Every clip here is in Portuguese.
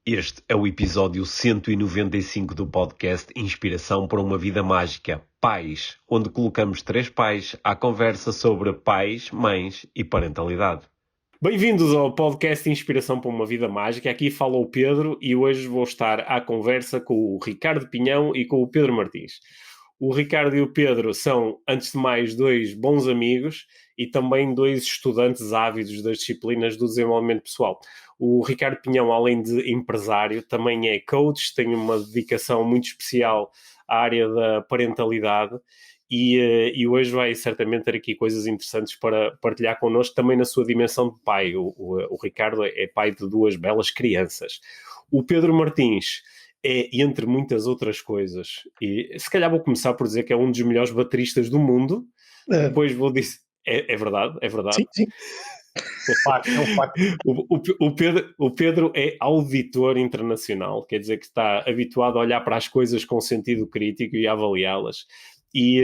Este é o episódio 195 do podcast Inspiração para uma Vida Mágica, Pais, onde colocamos 3 pais à conversa sobre pais, mães e parentalidade. Bem-vindos ao podcast Inspiração para uma Vida Mágica. Aqui fala o Pedro e hoje vou estar à conversa com o Ricardo Pinhão e com o Pedro Martins. O Ricardo e o Pedro são, antes de mais, 2 bons amigos e também 2 estudantes ávidos das disciplinas do desenvolvimento pessoal. O Ricardo Pinhão, além de empresário, também é coach, tem uma dedicação muito especial à área da parentalidade e hoje vai certamente ter aqui coisas interessantes para partilhar connosco, também na sua dimensão de pai. O Ricardo é pai de 2 belas crianças. O Pedro Martins é, entre muitas outras coisas, e se calhar vou começar por dizer que é um dos melhores bateristas do mundo, depois vou dizer, é verdade, é verdade. Sim. É um facto. O Pedro é auditor internacional, quer dizer que está habituado a olhar para as coisas com sentido crítico e a avaliá-las, e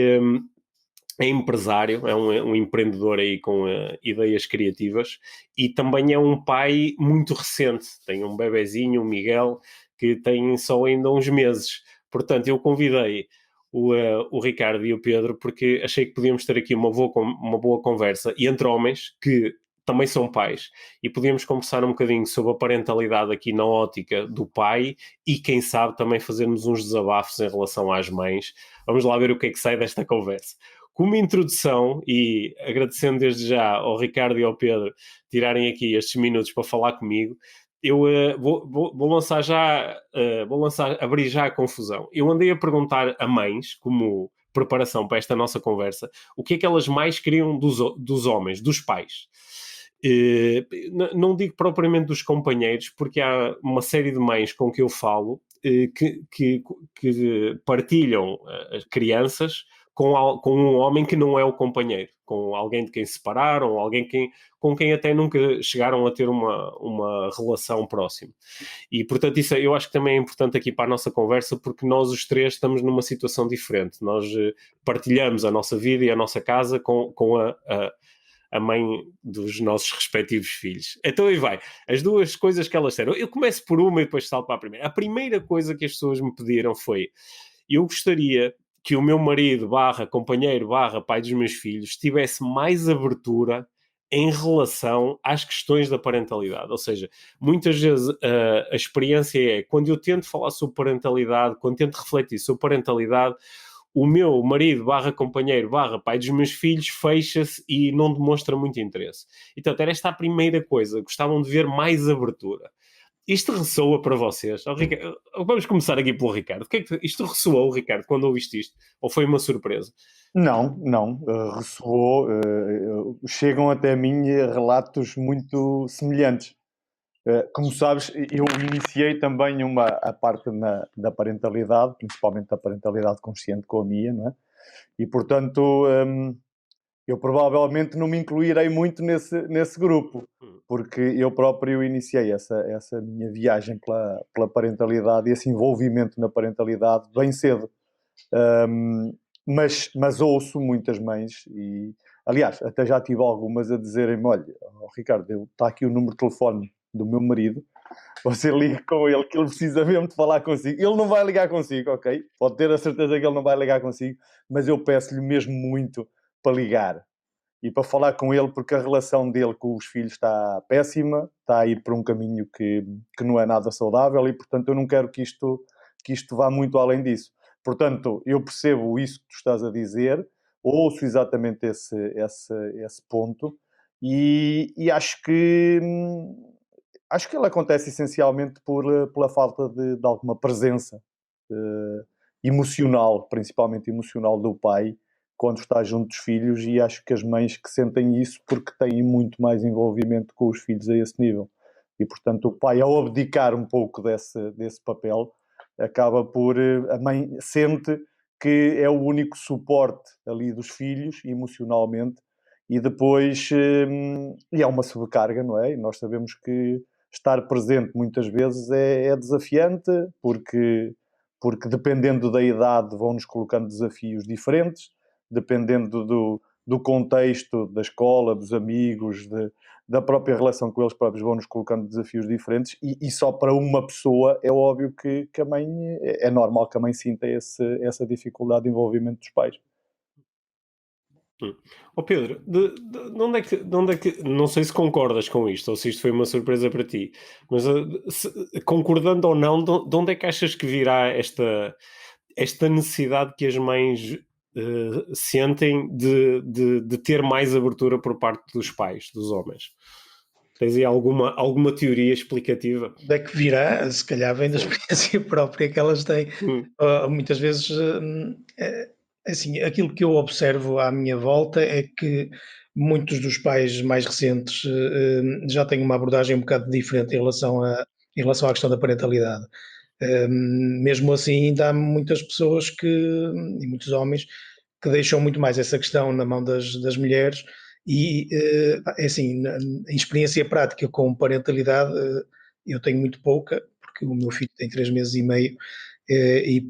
é empresário, é um empreendedor aí com ideias criativas e também é um pai muito recente, tem um bebezinho, o Miguel, que tem só ainda uns meses. Portanto, eu convidei o Ricardo e o Pedro porque achei que podíamos ter aqui uma boa conversa e entre homens que também são pais e podíamos conversar um bocadinho sobre a parentalidade aqui na ótica do pai e quem sabe também fazermos uns desabafos em relação às mães. Vamos lá ver o que é que sai desta conversa. Como introdução, e agradecendo desde já ao Ricardo e ao Pedro tirarem aqui estes minutos para falar comigo, eu vou lançar já, abrir já a confusão. Eu andei a perguntar a mães, como preparação para esta nossa conversa, o que é que elas mais queriam dos homens, dos pais. Não digo propriamente dos companheiros, porque há uma série de mães com que eu falo que partilham as crianças com um homem que não é o companheiro, com alguém de quem se separaram, com quem até nunca chegaram a ter uma relação próxima. E, portanto, isso eu acho que também é importante aqui para a nossa conversa, porque nós os 3 estamos numa situação diferente. Nós partilhamos a nossa vida e a nossa casa com a mãe dos nossos respectivos filhos. Então aí vai. As 2 coisas que elas disseram. Eu começo por uma e depois salto para a primeira. A primeira coisa que as pessoas me pediram foi: eu gostaria que o meu marido / companheiro / pai dos meus filhos tivesse mais abertura em relação às questões da parentalidade. Ou seja, muitas vezes a experiência é, quando eu tento falar sobre parentalidade, quando tento refletir sobre parentalidade, o meu marido / companheiro / pai dos meus filhos fecha-se e não demonstra muito interesse. Então, era esta a primeira coisa. Gostavam de ver mais abertura. Isto ressoa para vocês? Vamos começar aqui pelo Ricardo. Isto ressoou, Ricardo, quando ouviste isto? Ou foi uma surpresa? Não, ressoou. Chegam até mim relatos muito semelhantes. Como sabes, eu iniciei também a parte da parentalidade, principalmente da parentalidade consciente com a Mia, não é? E, portanto, eu provavelmente não me incluirei muito nesse grupo, porque eu próprio iniciei essa minha viagem pela parentalidade e esse envolvimento na parentalidade bem cedo. Mas ouço muitas mães e, aliás, até já tive algumas a dizerem-me: olha, Ricardo, está aqui o número de telefone do meu marido, você liga com ele que ele precisa mesmo de falar consigo. Ele não vai ligar consigo, ok? Pode ter a certeza que ele não vai ligar consigo, mas eu peço-lhe mesmo muito para ligar e para falar com ele, porque a relação dele com os filhos está péssima, está a ir por um caminho que não é nada saudável e, portanto, eu não quero que isto vá muito além disso. Portanto, eu percebo isso que tu estás a dizer, ouço exatamente esse ponto e acho que ele acontece essencialmente pela falta de alguma presença emocional, principalmente emocional do pai, quando está junto dos filhos, e acho que as mães que sentem isso porque têm muito mais envolvimento com os filhos a esse nível. E, portanto, o pai, ao abdicar um pouco desse papel, acaba por... A mãe sente que é o único suporte ali dos filhos, emocionalmente, e depois... E é uma sobrecarga, não é? E nós sabemos que estar presente muitas vezes é desafiante, porque dependendo da idade vão-nos colocando desafios diferentes, dependendo do contexto da escola, dos amigos, da própria relação com eles próprios, vão-nos colocando desafios diferentes, e só para uma pessoa é óbvio que a mãe, é normal que a mãe sinta essa dificuldade de envolvimento dos pais. Pedro, de onde é que, não sei se concordas com isto ou se isto foi uma surpresa para ti, mas concordando ou não, de onde é que achas que virá esta necessidade que as mães sentem de ter mais abertura por parte dos pais, dos homens? Tens aí alguma teoria explicativa? Onde é que virá? Se calhar vem da experiência própria que elas têm. Muitas vezes, assim, aquilo que eu observo à minha volta é que muitos dos pais mais recentes já têm uma abordagem um bocado diferente em relação à questão da parentalidade. Mesmo assim, ainda há muitas pessoas e muitos homens que deixam muito mais essa questão na mão das mulheres e, é assim, em experiência prática com parentalidade, eu tenho muito pouca, porque o meu filho tem 3 meses e meio, e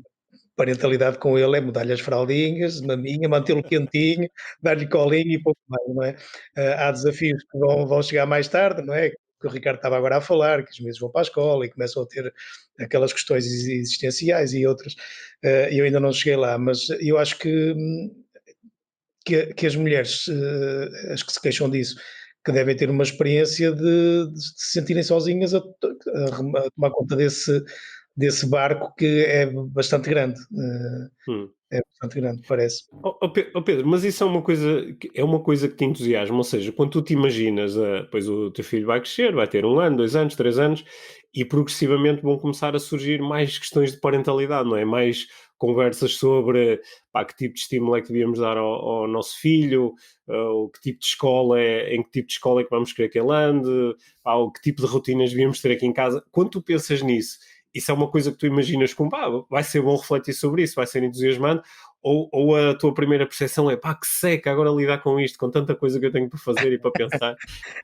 parentalidade com ele é mudar-lhe as fraldinhas, maminha, mantê-lo quentinho, dar-lhe colinho e pouco mais, não é? Há desafios que vão chegar mais tarde, não é? Que o Ricardo estava agora a falar, que os meses vão para a escola e começam a ter aquelas questões existenciais e outras. Eu ainda não cheguei lá, mas eu acho que as mulheres, as que se queixam disso, que devem ter uma experiência de se sentirem sozinhas a tomar conta desse barco que é bastante grande. É bastante grande, parece. Pedro, mas isso é uma coisa que te entusiasma, ou seja, quando tu te imaginas, pois o teu filho vai crescer, vai ter 1 ano, 2 anos, 3 anos, e progressivamente vão começar a surgir mais questões de parentalidade, não é? Mais conversas sobre que tipo de estímulo é que devíamos dar ao nosso filho, ou que tipo de escola em que tipo de escola é que vamos querer que ele ande, ou que tipo de rotinas devíamos ter aqui em casa. Quando tu pensas nisso, isso é uma coisa que tu imaginas como, vai ser bom refletir sobre isso, vai ser entusiasmante, ou a tua primeira percepção é, que seca agora lidar com isto, com tanta coisa que eu tenho para fazer e para pensar.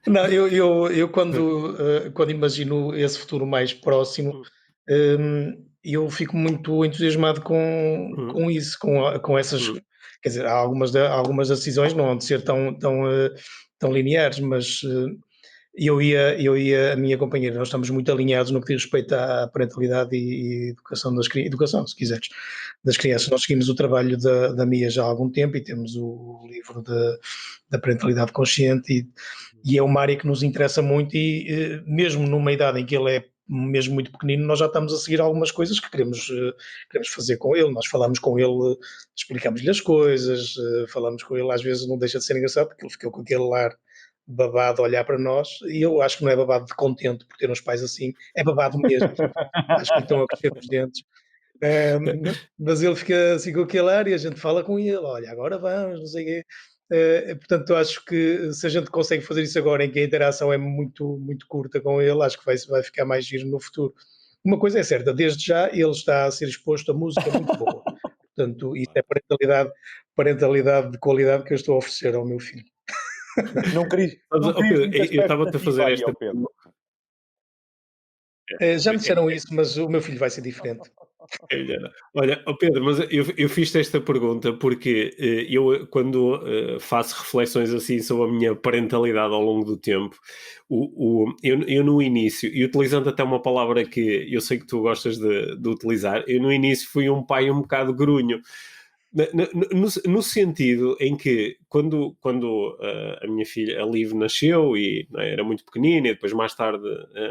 Não, eu quando imagino esse futuro mais próximo, eu fico muito entusiasmado com isso, com essas, quer dizer, algumas decisões não vão de ser tão lineares, mas a minha companheira, nós estamos muito alinhados no que diz respeito à parentalidade e educação, se quiseres, das crianças. Nós seguimos o trabalho da Mia já há algum tempo e temos o livro da parentalidade consciente e é uma área que nos interessa muito e mesmo numa idade em que ele é mesmo muito pequenino, nós já estamos a seguir algumas coisas que queremos fazer com ele. Nós falamos com ele, explicamos-lhe as coisas, falamos com ele, às vezes não deixa de ser engraçado porque ele ficou com aquele ar babado a olhar para nós, e eu acho que não é babado de contente por ter uns pais assim, é babado mesmo. Acho que lhe estão a crescer os dentes. Mas ele fica assim com aquele ar e a gente fala com ele, olha, agora vamos, não sei o quê. Portanto, eu acho que se a gente consegue fazer isso agora, em que a interação é muito, muito curta com ele, acho que vai ficar mais giro no futuro. Uma coisa é certa, desde já ele está a ser exposto a música muito boa. Portanto, isso é parentalidade de qualidade que eu estou a oferecer ao meu filho. Não queria. Eu estava-te a fazer esta Pedro. Já me disseram isso, mas o meu filho vai ser diferente. Olha, Pedro, mas eu fiz-te esta pergunta porque eu, quando faço reflexões assim sobre a minha parentalidade ao longo do tempo, eu no início, e utilizando até uma palavra que eu sei que tu gostas de utilizar, eu no início fui um pai um bocado grunho. No sentido em que quando a minha filha, a Liv, nasceu e era muito pequenina e depois mais tarde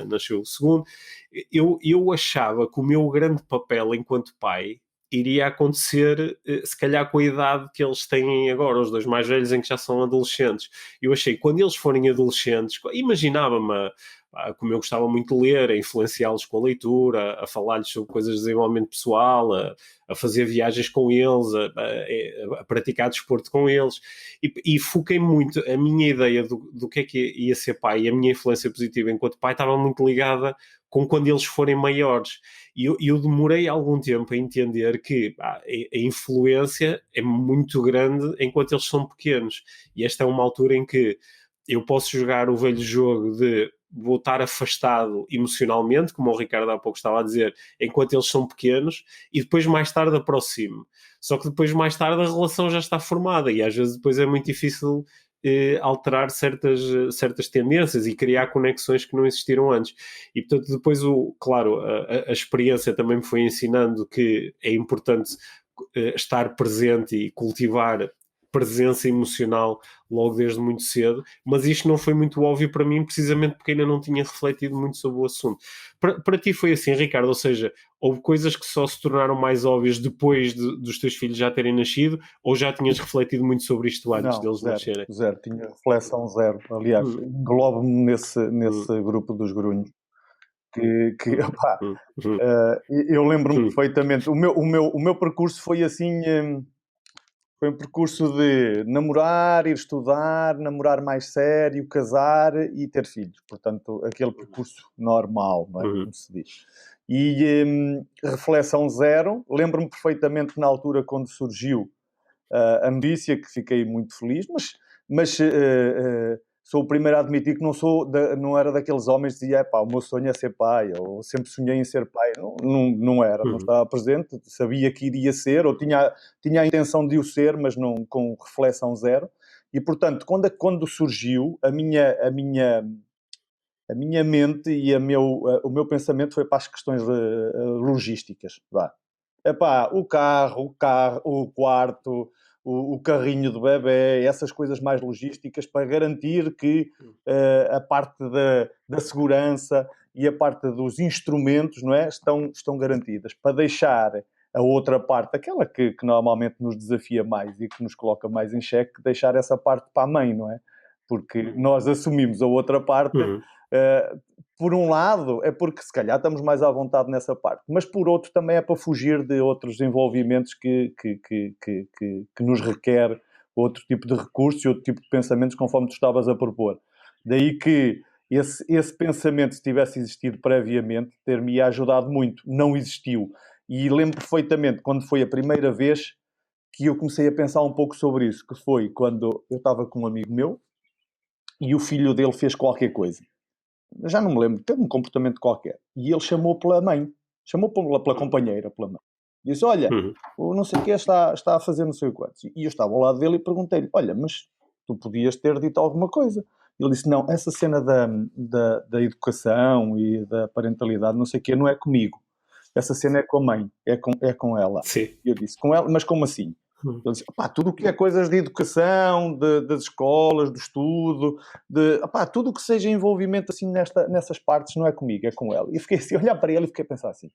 nasceu o segundo, eu achava que o meu grande papel enquanto pai iria acontecer se calhar com a idade que eles têm agora, os dois mais velhos em que já são adolescentes. Eu achei que quando eles forem adolescentes, imaginava-me como eu gostava muito de ler, a influenciá-los com a leitura, a falar-lhes sobre coisas de desenvolvimento pessoal, a fazer viagens com eles, a praticar desporto com eles, e foquei muito, a minha ideia do que é que ia ser pai, e a minha influência positiva enquanto pai estava muito ligada com quando eles forem maiores, e eu demorei algum tempo a entender que a influência é muito grande enquanto eles são pequenos, e esta é uma altura em que eu posso jogar o velho jogo de vou estar afastado emocionalmente, como o Ricardo há pouco estava a dizer, enquanto eles são pequenos, e depois mais tarde aproximo. Só que depois mais tarde a relação já está formada e às vezes depois é muito difícil alterar certas tendências e criar conexões que não existiram antes. E portanto depois, claro, a experiência também me foi ensinando que é importante estar presente e cultivar presença emocional logo desde muito cedo, mas isto não foi muito óbvio para mim, precisamente porque ainda não tinha refletido muito sobre o assunto. Para ti foi assim, Ricardo? Ou seja, houve coisas que só se tornaram mais óbvias depois dos teus filhos já terem nascido, ou já tinhas refletido muito sobre isto antes deles nascerem? Zero, tinha reflexão zero. Aliás, englobo-me nesse grupo dos grunhos. Opá, eu lembro-me perfeitamente. O meu percurso foi assim... Foi um percurso de namorar, ir estudar, namorar mais sério, casar e ter filhos. Portanto, aquele percurso normal, não é? Como se diz. E reflexão zero. Lembro-me perfeitamente na altura quando surgiu a notícia, que fiquei muito feliz, mas sou o primeiro a admitir que não era daqueles homens que dizia, o meu sonho é ser pai, ou sempre sonhei em ser pai. Não era, não estava presente, sabia que iria ser, ou tinha a intenção de o ser, mas não com reflexão zero. E, portanto, quando surgiu, a minha mente e o meu pensamento foi para as questões logísticas. O carro, o quarto, o carrinho do bebê, essas coisas mais logísticas para garantir que a parte da segurança e a parte dos instrumentos, não é, estão garantidas. Para deixar a outra parte, aquela que normalmente nos desafia mais e que nos coloca mais em xeque, deixar essa parte para a mãe, não é? Porque nós assumimos a outra parte... por um lado, é porque se calhar estamos mais à vontade nessa parte, mas por outro também é para fugir de outros envolvimentos que nos requer outro tipo de recursos e outro tipo de pensamentos, conforme tu estavas a propor. Daí que esse pensamento, se tivesse existido previamente, ter-me ajudado muito. Não existiu. E lembro perfeitamente quando foi a primeira vez que eu comecei a pensar um pouco sobre isso, que foi quando eu estava com um amigo meu e o filho dele fez qualquer coisa. Já não me lembro, teve um comportamento qualquer. E ele chamou pela mãe, chamou pela companheira, pela mãe. Disse, olha, o não sei o que está a fazer não sei o quanto. E eu estava ao lado dele e perguntei-lhe, olha, mas tu podias ter dito alguma coisa. Ele disse, não, essa cena da educação e da parentalidade, não sei o que, não é comigo. Essa cena é com a mãe, é com ela. Sim. E eu disse, com ela, mas como assim? Ele disse, tudo o que é coisas de educação, das escolas, do estudo, tudo o que seja envolvimento assim nessas partes não é comigo, é com ela. E fiquei assim, a olhar para ele e fiquei a pensar assim,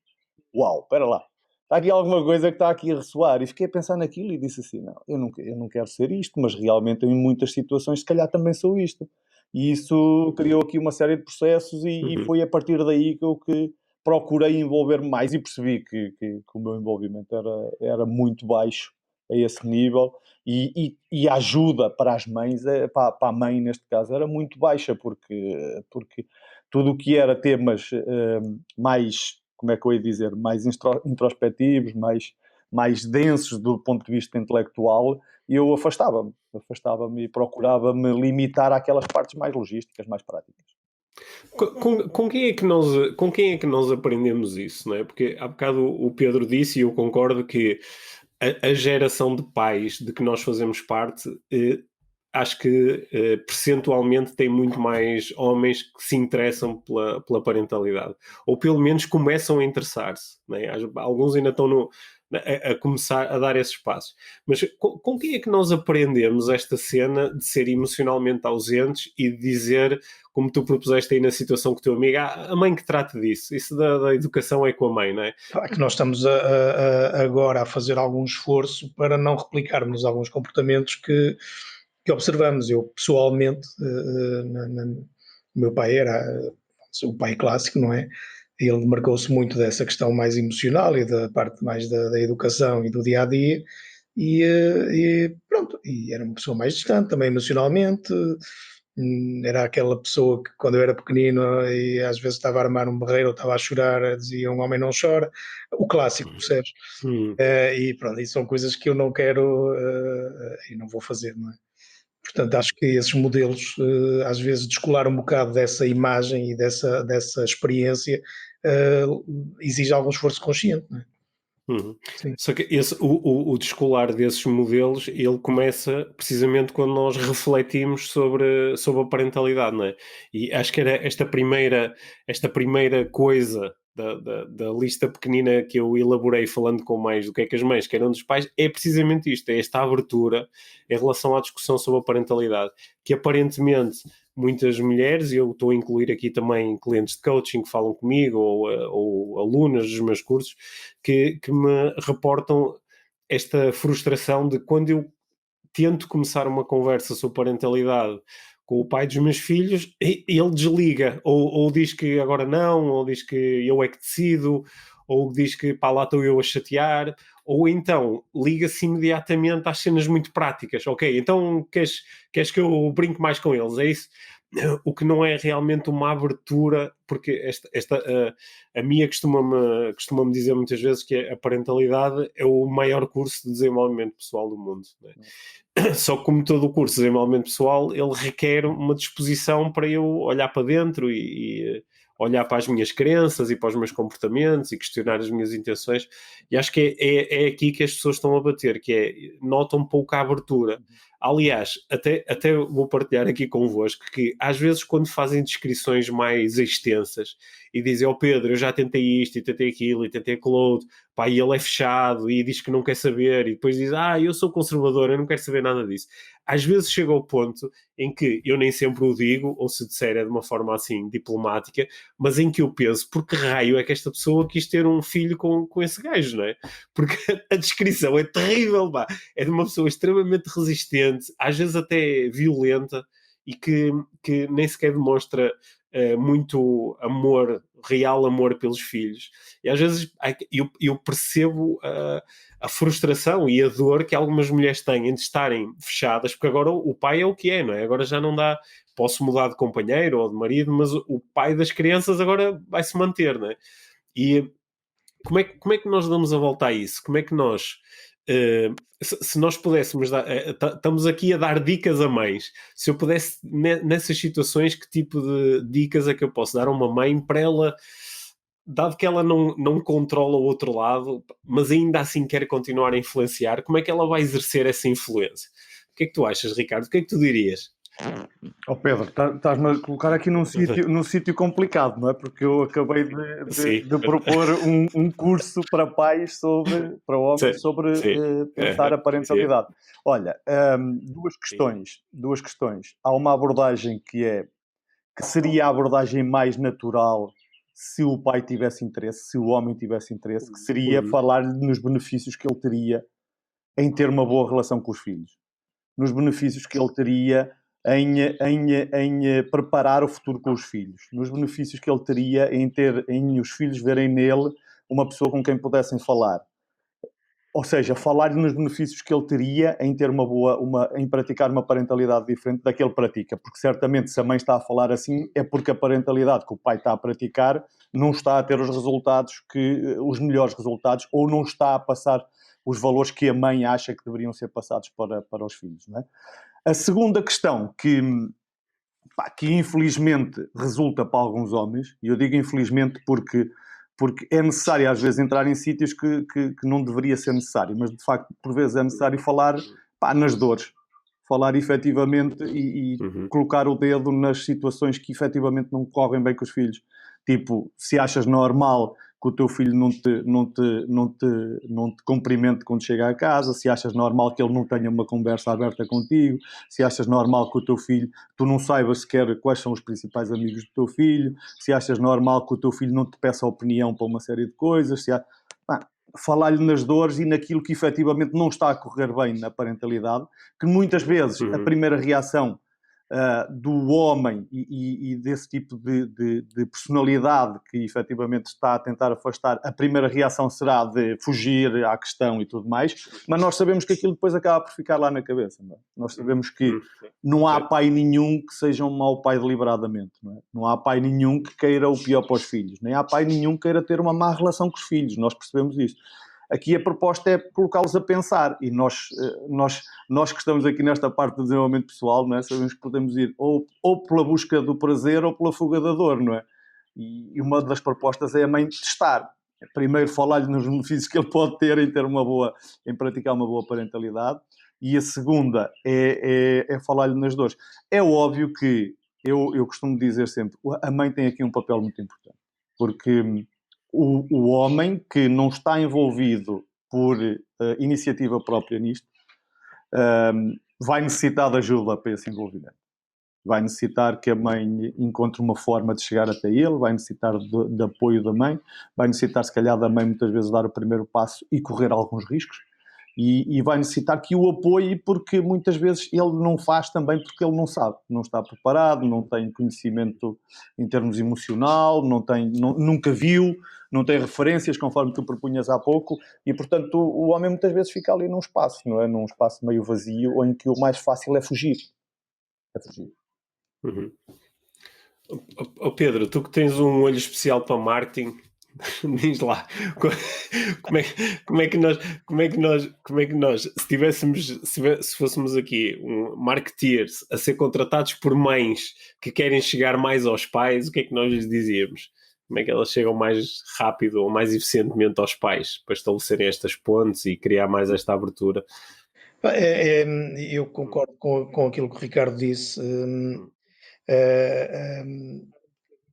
uau, espera lá, está aqui alguma coisa que está aqui a ressoar. E fiquei a pensar naquilo e disse assim, não, eu não quero ser isto, mas realmente em muitas situações se calhar também sou isto. E isso criou aqui uma série de processos e foi a partir daí que eu procurei envolver-me mais e percebi que o meu envolvimento era muito baixo a esse nível e a ajuda para as mães, para a mãe neste caso, era muito baixa, porque tudo o que era temas mais, como é que eu ia dizer, mais introspectivos, mais densos do ponto de vista intelectual, eu afastava-me e procurava-me limitar àquelas partes mais logísticas, mais práticas. Com quem é que nós aprendemos isso, não é? Porque há bocado o Pedro disse, e eu concordo, que a geração de pais de que nós fazemos parte, acho que percentualmente tem muito mais homens que se interessam pela parentalidade. Ou pelo menos começam a interessar-se. Não é? Alguns ainda estão a começar a dar esses passos. Mas com quem é que nós aprendemos esta cena de ser emocionalmente ausentes e de dizer, como tu propuseste aí na situação com o teu amigo, a mãe que trate disso, isso da educação é com a mãe, não é? Claro que nós estamos agora a fazer algum esforço para não replicarmos alguns comportamentos que observamos. Eu, pessoalmente, o meu pai era o pai clássico, não é? Ele marcou-se muito dessa questão mais emocional e da parte mais da educação e do dia-a-dia e pronto, e era uma pessoa mais distante também emocionalmente. Era aquela pessoa que quando eu era pequenino e às vezes estava a armar um berreiro ou estava a chorar, dizia um homem não chora, o clássico, percebes? E pronto, e são coisas que eu não quero e não vou fazer, não é? Portanto, acho que esses modelos às vezes descolar um bocado dessa imagem e dessa experiência exige algum esforço consciente, não é? Uhum. Sim. Só que o descolar desses modelos, ele começa precisamente quando nós refletimos sobre a parentalidade, não é? E acho que era esta primeira coisa da lista pequenina que eu elaborei falando com mais do que é que as mães querem dos pais, é precisamente isto, é esta abertura em relação à discussão sobre a parentalidade, que aparentemente muitas mulheres, e eu estou a incluir aqui também clientes de coaching que falam comigo, ou alunas dos meus cursos, que me reportam esta frustração de quando eu tento começar uma conversa sobre parentalidade com o pai dos meus filhos, ele desliga, ou diz que agora não, ou diz que eu é que decido, ou diz que pá, lá estou eu a chatear, ou então liga-se imediatamente às cenas muito práticas. Ok, então queres que eu brinque mais com eles? É isso? O que não é realmente uma abertura, porque a Mia costuma-me dizer muitas vezes que a parentalidade é o maior curso de desenvolvimento pessoal do mundo, não é? Só que, como todo o curso de desenvolvimento pessoal, ele requer uma disposição para eu olhar para dentro e olhar para as minhas crenças e para os meus comportamentos e questionar as minhas intenções. E acho que é aqui que as pessoas estão a bater, que é, notam pouco a abertura. Aliás, até vou partilhar aqui convosco que às vezes quando fazem descrições mais extensas e dizem, Pedro, eu já tentei isto e tentei aquilo e tentei aquilo outro, pá, e ele é fechado e diz que não quer saber, e depois diz, eu sou conservador, eu não quero saber nada disso. Às vezes chega ao ponto em que eu nem sempre o digo, ou se disser é de uma forma assim diplomática, mas em que eu penso, por que raio é que esta pessoa quis ter um filho com esse gajo, não é? Porque a descrição é terrível, pá. É de uma pessoa extremamente resistente, às vezes até violenta, e que nem sequer demonstra muito amor, real amor pelos filhos. E às vezes eu percebo a frustração e a dor que algumas mulheres têm de estarem fechadas, porque agora o pai é o que é, não é? Agora já não dá, posso mudar de companheiro ou de marido, mas o pai das crianças agora vai se manter, não é? E como é que nós damos a volta a isso? Como é que nós, se nós pudéssemos dar, estamos aqui a dar dicas a mães, se eu pudesse, nessas situações, que tipo de dicas é que eu posso dar a uma mãe para ela, dado que ela não controla o outro lado, mas ainda assim quer continuar a influenciar, como é que ela vai exercer essa influência? O que é que tu achas, Ricardo? O que é que tu dirias? Pedro, estás-me a colocar aqui num sítio complicado, não é? Porque eu acabei de propor um curso para pais para homens sobre pensar a parentalidade. Sim. Olha, duas questões. Há uma abordagem que seria a abordagem mais natural se o pai tivesse interesse, se o homem tivesse interesse, que seria falar-lhe nos benefícios que ele teria em ter uma boa relação com os filhos. Nos benefícios que ele teria em preparar o futuro com os filhos, nos benefícios que ele teria em os filhos verem nele uma pessoa com quem pudessem falar. Ou seja, falar-lhe nos benefícios que ele teria em ter em praticar uma parentalidade diferente da que ele pratica. Porque certamente se a mãe está a falar assim é porque a parentalidade que o pai está a praticar não está a ter os melhores resultados, ou não está a passar os valores que a mãe acha que deveriam ser passados para os filhos, não é? A segunda questão que infelizmente resulta para alguns homens, e eu digo infelizmente porque é necessário às vezes entrar em sítios que não deveria ser necessário, mas de facto por vezes é necessário falar nas dores, falar efetivamente e colocar o dedo nas situações que efetivamente não correm bem com os filhos. Tipo, se achas normal que o teu filho não te cumprimente quando chega a casa, se achas normal que ele não tenha uma conversa aberta contigo, se achas normal que o teu filho, tu não saibas sequer quais são os principais amigos do teu filho, se achas normal que o teu filho não te peça opinião para uma série de coisas, falar-lhe nas dores e naquilo que efetivamente não está a correr bem na parentalidade, que muitas vezes a primeira reação do homem e desse tipo de personalidade que efetivamente está a tentar afastar, a primeira reação será de fugir à questão e tudo mais, mas nós sabemos que aquilo depois acaba por ficar lá na cabeça, não é? Nós sabemos que não há pai nenhum que seja um mau pai deliberadamente, não é? Não há pai nenhum que queira o pior para os filhos, nem há pai nenhum que queira ter uma má relação com os filhos, nós percebemos isso. Aqui a proposta é colocá-los a pensar, e nós que estamos aqui nesta parte do desenvolvimento pessoal, não é? Sabemos que podemos ir ou pela busca do prazer ou pela fuga da dor, não é? E uma das propostas é a mãe testar. Primeiro falar-lhe nos benefícios que ele pode ter em praticar uma boa parentalidade, e a segunda é falar-lhe nas dores. É óbvio que, eu costumo dizer sempre, a mãe tem aqui um papel muito importante, porque o homem que não está envolvido por iniciativa própria nisto, vai necessitar de ajuda para esse envolvimento. Vai necessitar que a mãe encontre uma forma de chegar até ele, vai necessitar de apoio da mãe, vai necessitar, se calhar, da mãe muitas vezes dar o primeiro passo e correr alguns riscos, e vai necessitar que o apoie, porque muitas vezes ele não faz também porque ele não sabe, não está preparado, não tem conhecimento em termos emocional, nunca viu, não tem referências, conforme tu propunhas há pouco, e portanto o homem muitas vezes fica ali num espaço, não é? Num espaço meio vazio, ou em que o mais fácil é fugir. Uhum. Pedro, tu que tens um olho especial para marketing, diz lá, como é que nós, se fôssemos aqui marketeers a ser contratados por mães que querem chegar mais aos pais, o que é que nós lhes dizíamos? Como é que elas chegam mais rápido ou mais eficientemente aos pais para estabelecerem estas pontes e criar mais esta abertura? Eu concordo com aquilo que o Ricardo disse.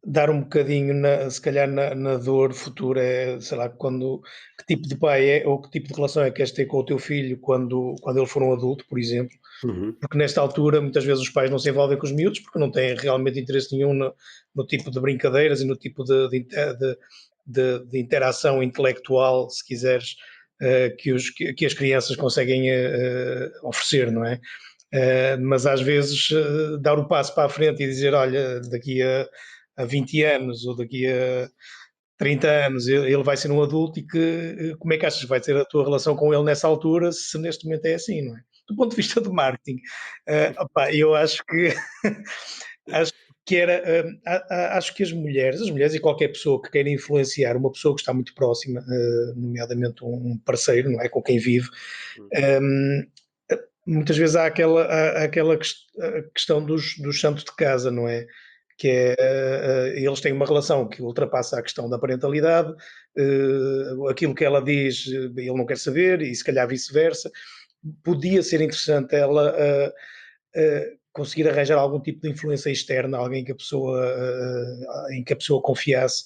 Dar um bocadinho, se calhar, na dor futura, sei lá, que tipo de pai é, ou que tipo de relação é que queres ter com o teu filho quando ele for um adulto, por exemplo. Uhum. Porque nesta altura, muitas vezes os pais não se envolvem com os miúdos porque não têm realmente interesse nenhum no tipo de brincadeiras e no tipo de interação intelectual, se quiseres, que as crianças conseguem oferecer, não é? Mas às vezes dar o passo para a frente e dizer, olha, daqui a 20 anos ou daqui a 30 anos ele vai ser um adulto, e como é que achas que vai ser a tua relação com ele nessa altura, se neste momento é assim, não é? Do ponto de vista do marketing, eu acho que acho que as mulheres e qualquer pessoa que queira influenciar uma pessoa que está muito próxima, nomeadamente um parceiro, não é, com quem vive, muitas vezes há aquela questão dos santos de casa, não é? Que é, eles têm uma relação que ultrapassa a questão da parentalidade, aquilo que ela diz ele não quer saber, e se calhar vice-versa. Podia ser interessante ela conseguir arranjar algum tipo de influência externa, alguém que em que a pessoa confiasse,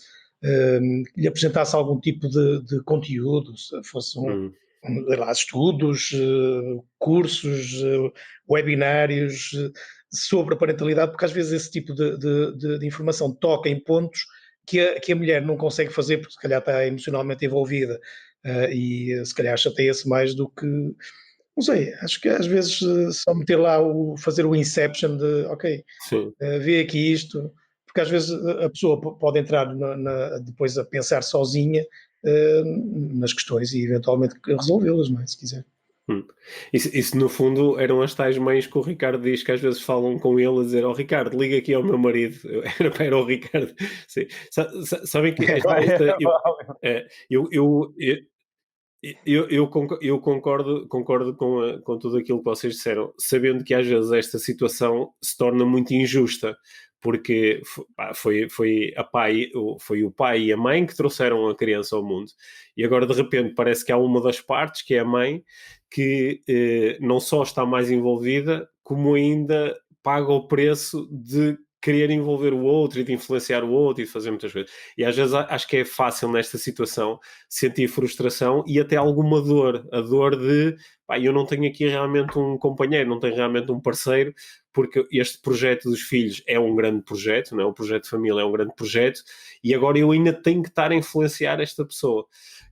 lhe apresentasse algum tipo de conteúdo, se fosse estudos, cursos, webinários sobre a parentalidade, porque às vezes esse tipo de informação toca em pontos que a mulher não consegue fazer porque se calhar está emocionalmente envolvida, e se calhar chateia-se mais do que, não sei, acho que às vezes só meter lá, fazer o inception de, ok, vê aqui isto, porque às vezes a pessoa pode entrar depois a pensar sozinha nas questões e eventualmente resolvê-las, não é, se quiser. Isso no fundo eram as tais mães que o Ricardo diz que às vezes falam com ele a dizer: Ricardo, liga aqui ao meu marido. Era o Ricardo. Sim. Sabem que eu concordo com tudo aquilo que vocês disseram, sabendo que às vezes esta situação se torna muito injusta, porque foi o pai e a mãe que trouxeram a criança ao mundo, e agora de repente parece que há uma das partes, que é a mãe, que não só está mais envolvida, como ainda paga o preço de querer envolver o outro e de influenciar o outro e de fazer muitas coisas. E às vezes acho que é fácil nesta situação sentir frustração e até alguma dor. A dor de, eu não tenho aqui realmente um companheiro, não tenho realmente um parceiro, porque este projeto dos filhos é um grande projeto, não é? O projeto de família é um grande projeto, e agora eu ainda tenho que estar a influenciar esta pessoa.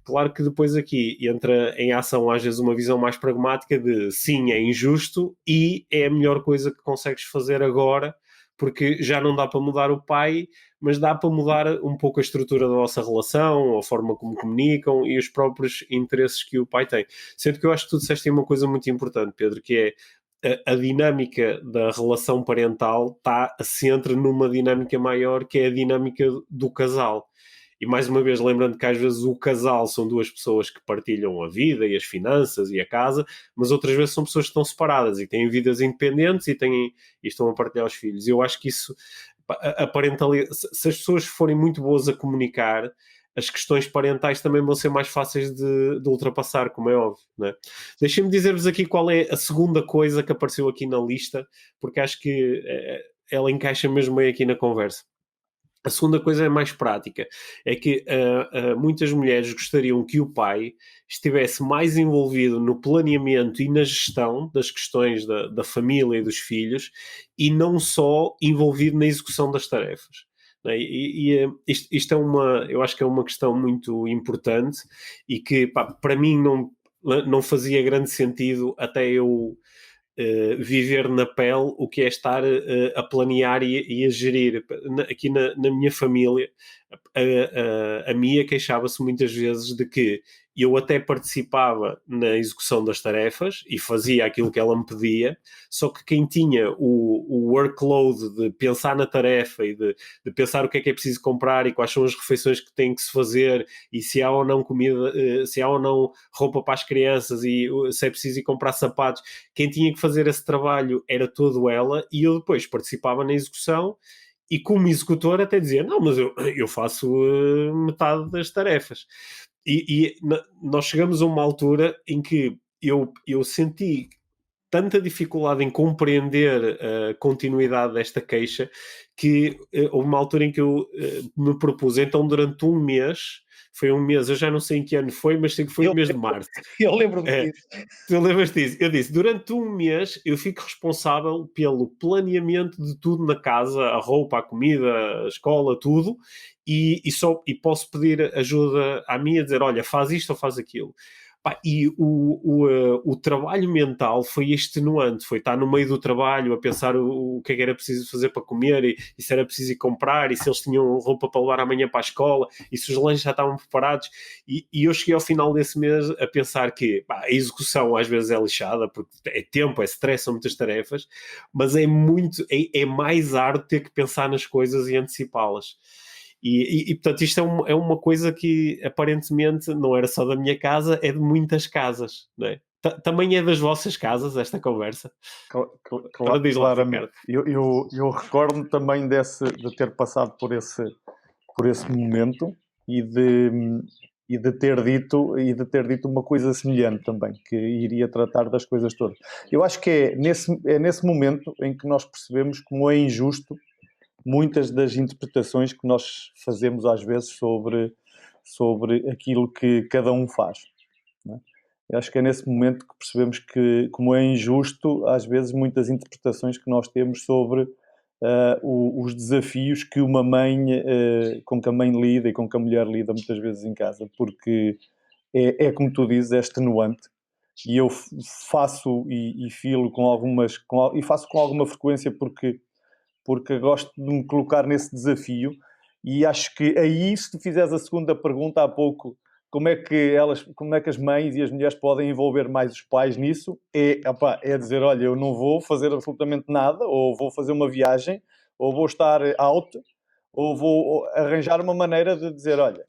Claro que depois aqui entra em ação às vezes uma visão mais pragmática de, sim, é injusto e é a melhor coisa que consegues fazer agora, porque já não dá para mudar o pai, mas dá para mudar um pouco a estrutura da vossa relação, a forma como comunicam e os próprios interesses que o pai tem. Sendo que eu acho que tu disseste uma coisa muito importante, Pedro, que é a dinâmica da relação parental se entra numa dinâmica maior, que é a dinâmica do casal. e mais uma vez lembrando que às vezes o casal são duas pessoas que partilham a vida e as finanças e a casa, mas outras vezes são pessoas que estão separadas e têm vidas independentes e estão a partilhar os filhos. Eu acho que isso, a parentalidade, se as pessoas forem muito boas a comunicar, as questões parentais também vão ser mais fáceis de ultrapassar, como é óbvio, né? Deixem-me dizer-vos aqui qual é a segunda coisa que apareceu aqui na lista, porque acho que ela encaixa mesmo bem aqui na conversa. A segunda coisa é mais prática, é que muitas mulheres gostariam que o pai estivesse mais envolvido no planeamento e na gestão das questões da família e dos filhos, e não só envolvido na execução das tarefas. Isto eu acho que é uma questão muito importante e que, para mim, não fazia grande sentido até eu viver na pele o que é estar a planear e a gerir. Aqui na minha família, a Mia queixava-se muitas vezes de que eu até participava na execução das tarefas e fazia aquilo que ela me pedia, só que quem tinha o workload de pensar na tarefa e de pensar o que é preciso comprar e quais são as refeições que têm que se fazer e se há ou não comida, se há ou não roupa para as crianças e se é preciso ir comprar sapatos, quem tinha que fazer esse trabalho era todo ela, e eu depois participava na execução e como executor até dizia, não, mas eu faço metade das tarefas. Nós chegamos a uma altura em que eu senti tanta dificuldade em compreender a continuidade desta queixa que houve uma altura em que eu me propus, então durante um mês, foi um mês, eu já não sei em que ano foi, mas sei que foi o mês de março. Eu lembro-me disso. Tu lembras disso? Eu disse, durante um mês eu fico responsável pelo planeamento de tudo na casa, a roupa, a comida, a escola, tudo, e posso pedir ajuda à minha, dizer, olha, faz isto ou faz aquilo. E o trabalho mental foi extenuante, foi estar no meio do trabalho a pensar o que era preciso fazer para comer e se era preciso ir comprar e se eles tinham roupa para levar amanhã para a escola e se os lanches já estavam preparados e eu cheguei ao final desse mês a pensar que a execução às vezes é lixada porque é tempo, é stress, são muitas tarefas, mas é mais árduo ter que pensar nas coisas e antecipá-las. Portanto, isto é uma coisa que aparentemente não era só da minha casa, é de muitas casas, não é? Também é das vossas casas esta conversa? Claro, Diz lá, claramente. Eu recordo-me também de ter passado por esse momento e de ter dito uma coisa semelhante também, que iria tratar das coisas todas. Eu acho que é nesse momento em que nós percebemos como é injusto muitas das interpretações que nós fazemos às vezes sobre aquilo que cada um faz, não é? Eu acho que é nesse momento que percebemos que, como é injusto, às vezes, muitas interpretações que nós temos sobre os desafios que uma mãe, com que a mãe lida e com que a mulher lida muitas vezes em casa, porque como tu dizes, é extenuante. E eu faço e filo e faço com alguma frequência porque gosto de me colocar nesse desafio e acho que aí, se tu fizeres a segunda pergunta há pouco, como é que as mães e as mulheres podem envolver mais os pais nisso, é dizer, olha, eu não vou fazer absolutamente nada, ou vou fazer uma viagem, ou vou estar out, ou vou arranjar uma maneira de dizer, olha,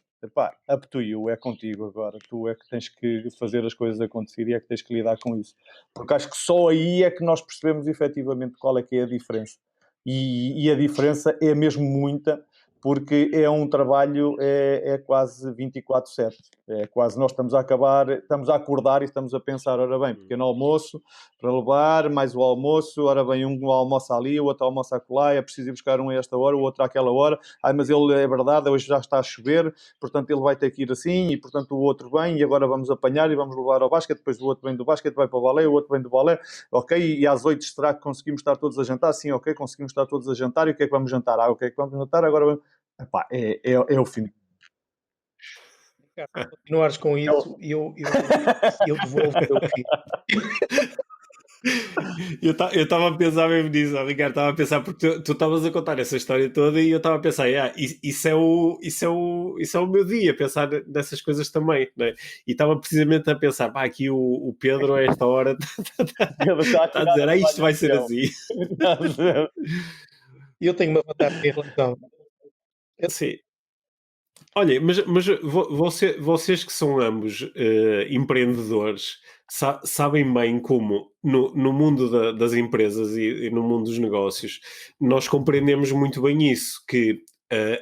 up to you, é contigo agora, tu é que tens que fazer as coisas acontecer e é que tens que lidar com isso. Porque acho que só aí é que nós percebemos efetivamente qual é que é a diferença. E a diferença é mesmo muita, porque é um trabalho, é quase 24/7. É quase, nós estamos a acordar e estamos a pensar, ora bem, pequeno almoço para levar, mais o almoço, ora bem, um almoça ali, o outro almoça acolá, é preciso ir buscar um a esta hora, o outro àquela hora, mas ele é verdade, hoje já está a chover, portanto ele vai ter que ir assim, e portanto o outro vem, e agora vamos apanhar e vamos levar ao basquete, depois o outro vem do basquete, vai para o balé, o outro vem do balé, ok, e às 8 será que conseguimos estar todos a jantar? Sim, ok, conseguimos estar todos a jantar, e o que é que vamos jantar? O que é que vamos jantar? Agora vamos... é o fim. Se continuares com isso, eu devolvo o teu filho. Eu estava a pensar mesmo nisso, Ricardo, estava a pensar, porque tu estavas a contar essa história toda e eu estava a pensar, isso é o meu dia, pensar nessas coisas também, não é? E estava precisamente a pensar, aqui o Pedro a esta hora está a dizer, isto vai ser assim. Eu tenho uma vantagem em relação. Sim. Olha, mas vocês que são ambos empreendedores, sabem bem como no mundo das empresas e no mundo dos negócios, nós compreendemos muito bem isso, que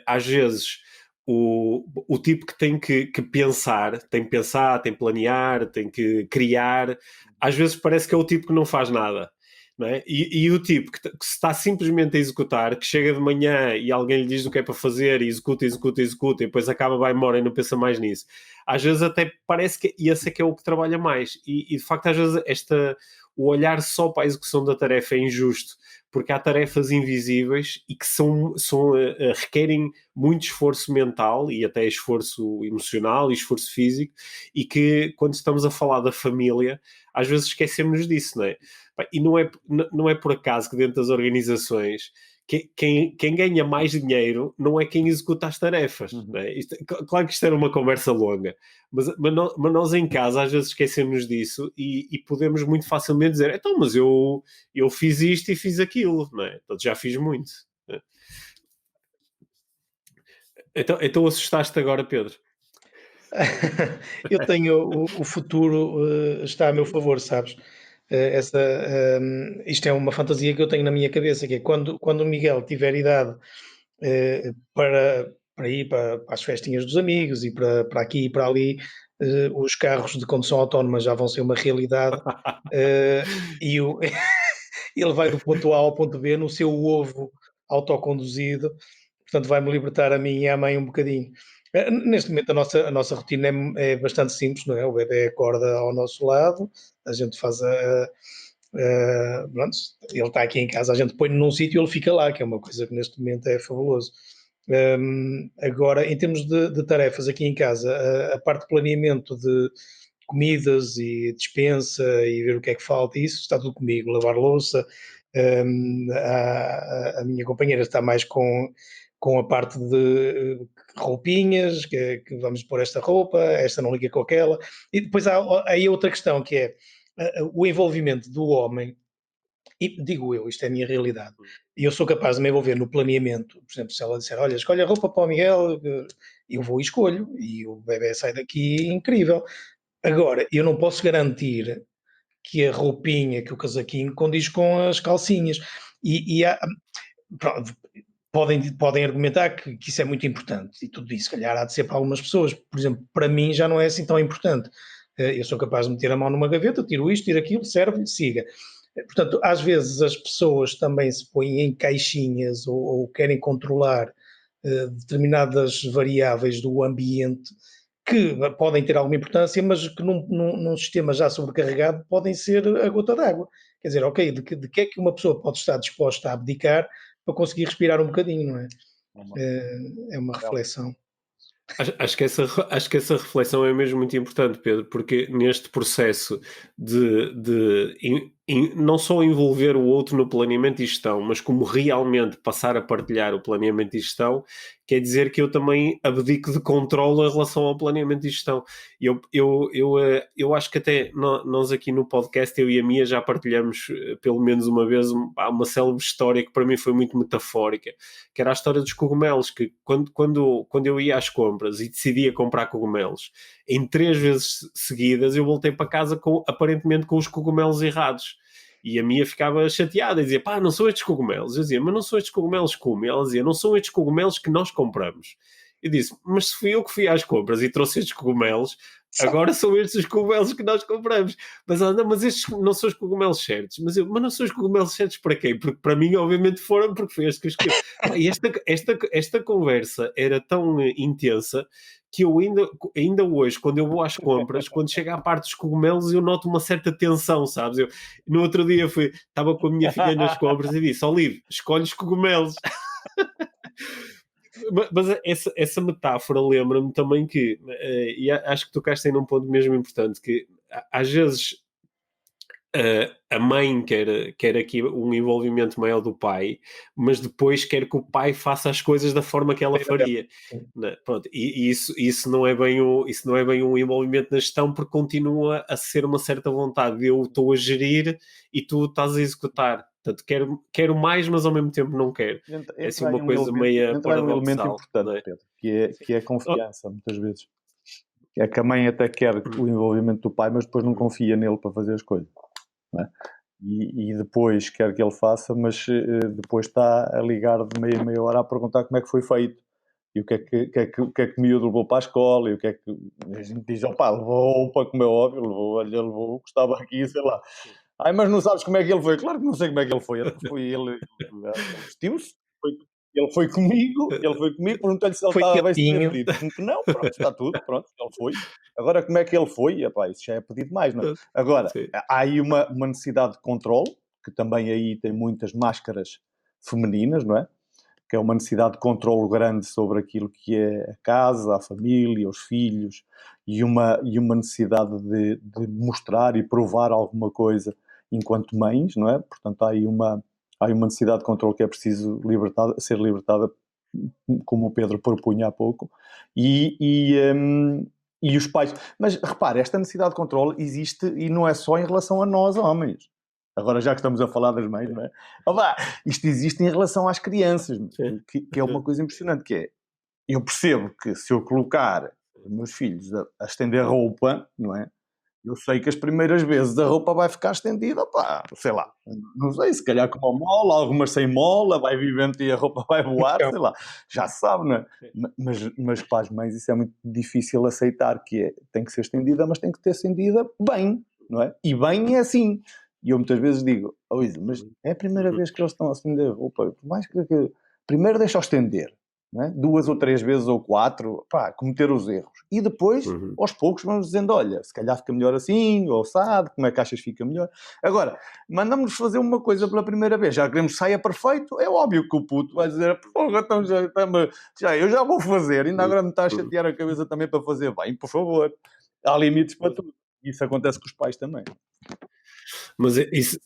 às vezes o tipo que tem que pensar, tem que planear, tem que criar, às vezes parece que é o tipo que não faz nada. Não é? E o tipo que se está simplesmente a executar, que chega de manhã e alguém lhe diz o que é para fazer e executa, e depois acaba, vai embora e não pensa mais nisso. Às vezes até parece que esse é que é o que trabalha mais. E de facto, às vezes, o olhar só para a execução da tarefa é injusto, porque há tarefas invisíveis e que requerem muito esforço mental e até esforço emocional e esforço físico, e que quando estamos a falar da família, às vezes esquecemos disso, não é? E não é por acaso que dentro das organizações quem ganha mais dinheiro não é quem executa as tarefas. Não é? Claro que isto era uma conversa longa, mas nós em casa às vezes esquecemos disso e podemos muito facilmente dizer, então, mas eu fiz isto e fiz aquilo, não é? Então, já fiz muito. Não é? Então assustaste agora, Pedro. Eu tenho o futuro está a meu favor, sabes? Isto é uma fantasia que eu tenho na minha cabeça, que é quando o Miguel tiver idade para ir para as festinhas dos amigos e para aqui e para ali, os carros de condução autónoma já vão ser uma realidade, e ele vai do ponto A ao ponto B no seu ovo autoconduzido, portanto vai-me libertar a mim e à mãe um bocadinho. Neste momento a nossa rotina é bastante simples, não é? O bebê acorda ao nosso lado, a gente faz pronto, ele está aqui em casa, a gente põe-no num sítio e ele fica lá, que é uma coisa que neste momento é fabuloso. Agora, em termos de tarefas aqui em casa, a parte de planeamento de comidas e despensa e ver o que é que falta, isso está tudo comigo, lavar louça. A minha companheira está mais com a parte de roupinhas, que vamos pôr esta roupa, esta não liga com aquela. E depois há aí outra questão que é o envolvimento do homem, e digo eu, isto é a minha realidade, e eu sou capaz de me envolver no planeamento, por exemplo, se ela disser, olha, escolhe a roupa para o Miguel, eu vou e escolho, e o bebê sai daqui incrível. Agora, eu não posso garantir que a roupinha, que o casaquinho condiz com as calcinhas. E pronto, podem argumentar que isso é muito importante e tudo isso, se calhar há de ser para algumas pessoas. Por exemplo, para mim já não é assim tão importante. Eu sou capaz de meter a mão numa gaveta, tiro isto, tiro aquilo, serve, siga. Portanto, às vezes as pessoas também se põem em caixinhas ou querem controlar determinadas variáveis do ambiente que podem ter alguma importância, mas que num sistema já sobrecarregado podem ser a gota d'água. Quer dizer, ok, de que é que uma pessoa pode estar disposta a abdicar para conseguir respirar um bocadinho, não é? É uma reflexão. Acho que essa reflexão é mesmo muito importante, Pedro, porque neste processo não só envolver o outro no planeamento e gestão, mas como realmente passar a partilhar o planeamento e gestão, quer dizer que eu também abdico de controle em relação ao planeamento e gestão. Eu acho que até nós aqui no podcast, eu e a Mia, já partilhamos pelo menos uma vez uma célebre história que para mim foi muito metafórica, que era a história dos cogumelos, que quando eu ia às compras e decidia comprar cogumelos, em 3 vezes seguidas eu voltei para casa aparentemente com os cogumelos errados. E a Mia ficava chateada e dizia, pá, não são estes cogumelos. Eu dizia, mas não são estes cogumelos como? E ela dizia, não são estes cogumelos que nós compramos. Eu disse, mas se fui eu que fui às compras e trouxe estes cogumelos, agora são estes os cogumelos que nós compramos. Mas ela, não, mas estes não são os cogumelos certos. Mas não são os cogumelos certos para quem? Porque para mim, obviamente, foram, porque foi este que eu escolhi. E esta conversa era tão intensa que eu ainda hoje, quando eu vou às compras, quando chega à parte dos cogumelos, eu noto uma certa tensão, sabes? No outro dia estava com a minha filha nas compras e disse, Olive, escolhe os cogumelos. Mas essa metáfora lembra-me também que, e acho que tocaste aí num ponto mesmo importante, que às vezes a mãe quer aqui um envolvimento maior do pai, mas depois quer que o pai faça as coisas da forma que ela faria. Né? Pronto, e isso não é bem um envolvimento na gestão, porque continua a ser uma certa vontade. Eu estou a gerir e tu estás a executar. Portanto, quero mais, mas ao mesmo tempo não quero. É assim uma coisa meio paradoxal. Importante, não é? Pedro, que é a confiança, muitas vezes. É que a mãe até quer o envolvimento do pai, mas depois não confia nele para fazer as coisas. Não é? E depois quer que ele faça, mas depois está a ligar de meia hora a perguntar como é que foi feito. E o que é que o miúdo levou para a escola, e o que é que a gente diz, opá, levou roupa, como é óbvio, levou o que estava aqui, sei lá. Ai, mas não sabes como é que ele foi? Claro que não sei como é que ele foi. Ele vestiu-se, ele foi comigo, perguntei-lhe se ele Foi estava bem, se tinha quietinho. pedido. Disse-me que não, pronto, está tudo, pronto, ele foi. Agora, como é que ele foi? Epá, isso já é pedido mais, não é? Agora, Sim. há aí uma necessidade de controle, que também aí tem muitas máscaras femininas, não é? Que é uma necessidade de controle grande sobre aquilo que é a casa, a família, os filhos, e uma necessidade de mostrar e provar alguma coisa enquanto mães, não é? Portanto, há aí uma necessidade de controle que é preciso ser libertada, como o Pedro propunha há pouco, e os pais. Mas repare, esta necessidade de controle existe e não é só em relação a nós, homens. Agora, já que estamos a falar das mães, não é? Olá, isto existe em relação às crianças, que é uma coisa impressionante, que é, eu percebo que se eu colocar os meus filhos a estender roupa, não é? Eu sei que as primeiras vezes a roupa vai ficar estendida, pá, sei lá, não sei, se calhar com uma mola, algumas sem mola, vai vivendo e a roupa vai voar, sei lá, já se sabe, não é? Mas para as mães isso é muito difícil aceitar, que é, tem que ser estendida, mas tem que ter estendida bem, não é? E bem é assim. E eu muitas vezes digo, oh Isa, mas é a primeira vez que eles estão a estender a roupa, por mais que primeiro deixa-o estender, não é? 2 ou 3 vezes ou 4, pá, cometer os erros. E depois, aos poucos, vamos dizendo, olha, se calhar fica melhor assim, ou sabe, como é que achas que fica melhor. Agora, mandamos fazer uma coisa pela primeira vez, já queremos que saia perfeito, é óbvio que o puto vai dizer, porra, então eu já vou fazer, ainda agora me está a chatear a cabeça também para fazer bem, por favor. Há limites para tudo. Isso acontece com os pais também. Mas isso...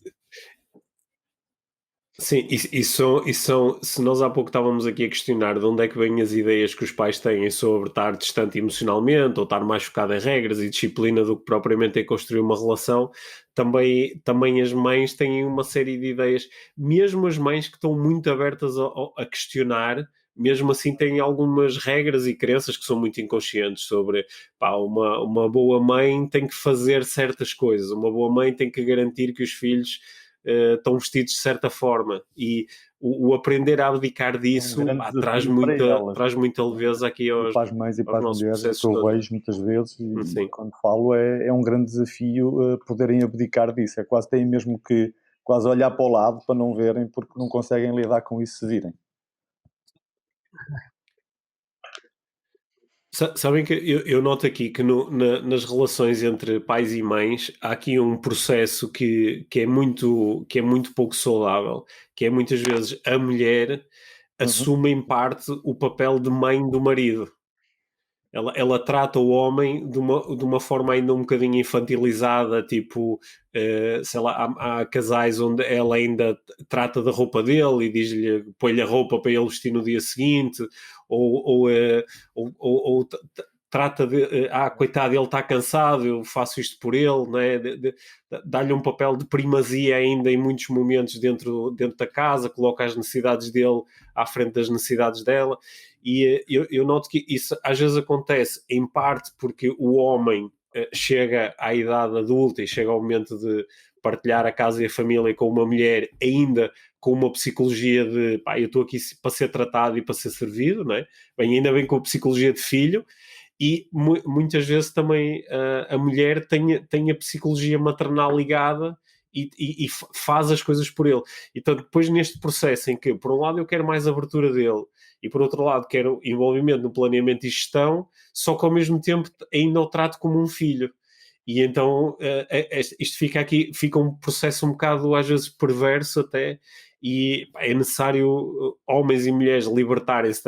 Sim, se nós há pouco estávamos aqui a questionar de onde é que vêm as ideias que os pais têm sobre estar distante emocionalmente ou estar mais focado em regras e disciplina do que propriamente em construir uma relação, também as mães têm uma série de ideias, mesmo as mães que estão muito abertas a questionar, mesmo assim têm algumas regras e crenças que são muito inconscientes sobre, pá, uma boa mãe tem que fazer certas coisas, uma boa mãe tem que garantir que os filhos estão vestidos de certa forma, e o aprender a abdicar disso traz muita leveza aqui aos, para as mães e para as mulheres, processos que eu todos. vejo muitas vezes, e quando falo é um grande desafio poderem abdicar disso, é quase, têm mesmo que quase olhar para o lado para não verem, porque não conseguem lidar com isso se virem. Sabem que eu noto aqui que nas relações entre pais e mães há aqui um processo que é muito pouco saudável, que é muitas vezes a mulher assume em parte o papel de mãe do marido. Ela trata o homem de uma forma ainda um bocadinho infantilizada, tipo, sei lá, há casais onde ela ainda trata da roupa dele e diz-lhe, põe-lhe a roupa para ele vestir no dia seguinte, ou trata de, coitado, ele está cansado, eu faço isto por ele, né? Dá-lhe um papel de primazia ainda em muitos momentos dentro da casa, coloca as necessidades dele à frente das necessidades dela. E eu noto que isso às vezes acontece em parte porque o homem chega à idade adulta e chega ao momento de partilhar a casa e a família com uma mulher ainda com uma psicologia de pá, eu estou aqui para ser tratado e para ser servido, não é? Bem, ainda bem com a psicologia de filho, e muitas vezes também a mulher tem a psicologia maternal ligada e faz as coisas por ele. Então depois neste processo em que por um lado eu quero mais abertura dele e por outro lado quero envolvimento no planeamento e gestão, só que ao mesmo tempo ainda o trato como um filho. E então isto fica um processo um bocado às vezes perverso até, e é necessário homens e mulheres libertarem-se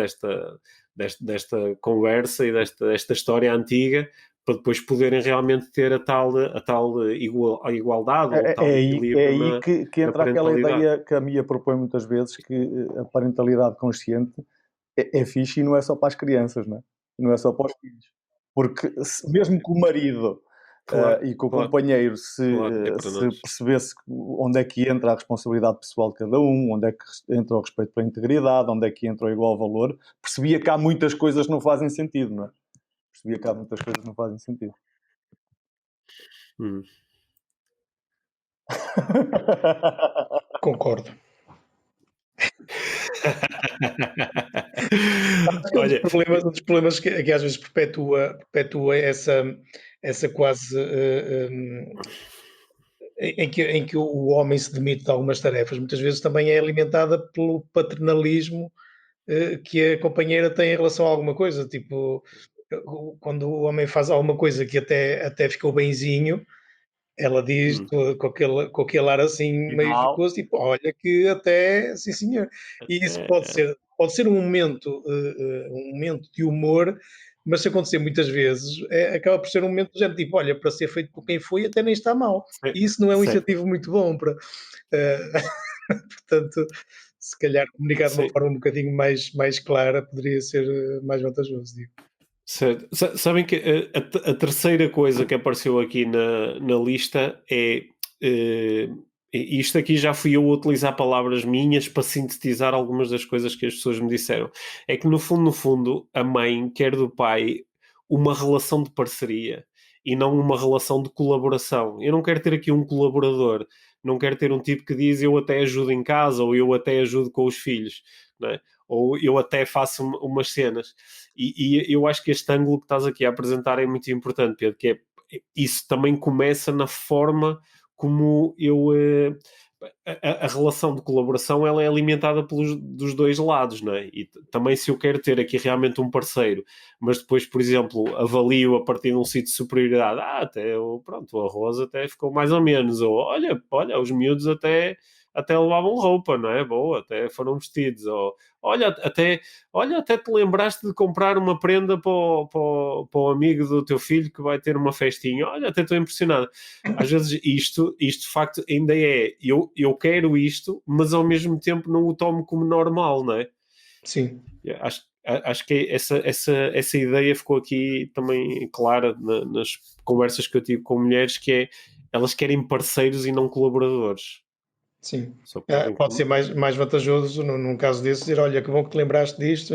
desta conversa e desta história antiga para depois poderem realmente ter a tal igualdade ou tal equilíbrio. É aí que entra aquela ideia que a Mia propõe muitas vezes, que a parentalidade consciente é fixe e não é só para as crianças, não é? Não é só para os filhos. Porque mesmo que o marido Claro, e que o claro, companheiro claro, é para se nós. percebesse onde é que entra a responsabilidade pessoal de cada um, onde é que entra o respeito pela integridade, onde é que entra o igual valor, percebia que há muitas coisas que não fazem sentido, não é? Percebia que há muitas coisas que não fazem sentido. Hum. Concordo. Acho que é Olha, um dos problemas que às vezes perpetua essa quase, em que o homem se demite de algumas tarefas, muitas vezes também é alimentada pelo paternalismo, que a companheira tem em relação a alguma coisa, tipo, quando o homem faz alguma coisa que até ficou benzinho, ela diz hum, com aquele ar assim meio Final. jocoso, tipo, olha que até, sim senhor. E isso pode ser um momento de humor, mas se acontecer muitas vezes, acaba por ser um momento do género, tipo, olha, para ser feito por quem foi, até nem está mal. sim, E isso não é um sim, incentivo muito bom para, eh, portanto, se calhar comunicar de uma sim. forma um bocadinho mais clara poderia ser mais vantajoso, digo. Certo. Sabem que a terceira coisa que apareceu aqui na lista é. Isto aqui já fui eu a utilizar palavras minhas para sintetizar algumas das coisas que as pessoas me disseram. É que no fundo, a mãe quer do pai uma relação de parceria e não uma relação de colaboração. Eu não quero ter aqui um colaborador, não quero ter um tipo que diz eu até ajudo em casa ou eu até ajudo com os filhos, não é? Ou eu até faço umas cenas. E eu acho que este ângulo que estás aqui a apresentar é muito importante, Pedro, que é isso também começa na forma como eu a relação de colaboração ela é alimentada dos dois lados, não é? E também se eu quero ter aqui realmente um parceiro, mas depois, por exemplo, avalio a partir de um sítio de superioridade, até pronto, o arroz até ficou mais ou menos, ou olha, os miúdos até levavam roupa, não é? Boa, até foram vestidos, ou olha, até te lembraste de comprar uma prenda para o amigo do teu filho que vai ter uma festinha. Olha, até estou impressionado. Às vezes isto de facto ainda é, eu quero isto, mas ao mesmo tempo não o tomo como normal, não é? Sim, Acho que essa ideia ficou aqui também clara nas conversas que eu tive com mulheres, que é, elas querem parceiros e não colaboradores. sim. Só querem... Pode ser mais vantajoso num caso desses dizer: "Olha, que bom que te lembraste disto",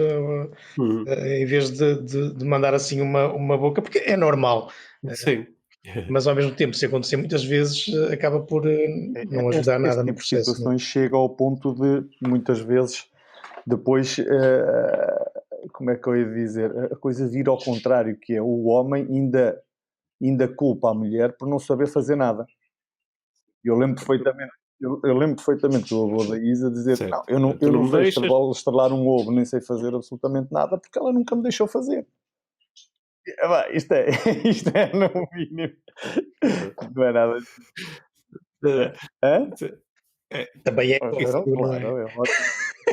Uhum. em vez de mandar assim uma boca, porque é normal, Sim. mas ao mesmo tempo, se acontecer muitas vezes, acaba por não ajudar Este nada no tipo de processo, não é? situações chega ao ponto de, muitas vezes, depois, como é que eu ia dizer, a coisa vira ao contrário, que é o homem ainda culpa a mulher por não saber fazer nada. Eu lembro perfeitamente, eu lembro perfeitamente do avô da Isa dizer, não, Certo. eu Tu não não me sei deixas? estrelar um ovo, nem sei fazer absolutamente nada, porque ela nunca me deixou fazer. Isto é, isto é no mínimo. Não é nada. Eh, Hã? eh, Também é cómodo, não é? Claro, é ótimo.